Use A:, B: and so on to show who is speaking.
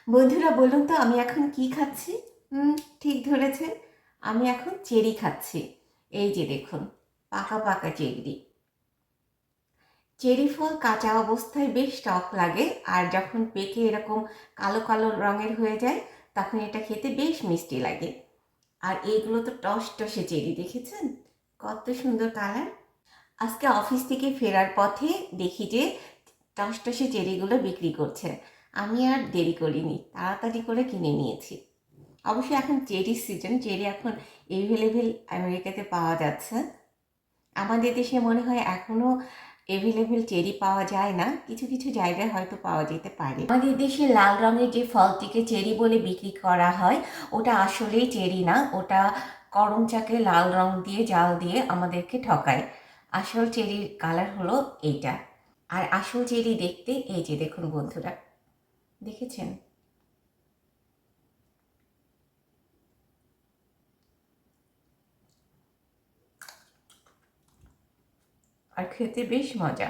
A: বন্ধুরা বলুন তো আমি এখন কি খাচ্ছি? হুম, ঠিক ধরেছেন। আমি এখন চেরি খাচ্ছি। এই যে দেখুন, পাকা পাকা চেরি। চেরি ফল কাঁচা অবস্থায় বেশ টক লাগে, আর যখন পেকে এরকম কালো কালো রঙের হয়ে যায় তখন এটা খেতে বেশ মিষ্টি লাগে। আর এইগুলো তো টসটসে চেরি, দেখেছেন কত সুন্দর কালার। আজকে অফিস থেকে ফেরার পথে দেখি যে টসটসে চেরিগুলো বিক্রি করছে। আমি আর দেরি করিনি, তাড়াতাড়ি করে কিনে নিয়েছি। অবশ্যই এখন চেরির সিজন, চেরি এখন এভেলেবেল আমেরিকাতে পাওয়া যাচ্ছে। আমাদের দেশে মনে হয় এখনও এভেলেবেল চেরি পাওয়া যায় না, কিছু কিছু জায়গায় হয়তো পাওয়া যেতে পারে। আমাদের দেশে লাল রঙের যে ফলটিকে চেরি বলে বিক্রি করা হয় ওটা আসলেই চেরি না, ওটা করমচাকে লাল রং দিয়ে জাল দিয়ে আমাদেরকে ঠকায়। আসল চেরির কালার হলো এইটা। আর আসল চেরি দেখতে এই যে দেখুন বন্ধুরা, দেখেছেন? আর খেতে বেশ মজা।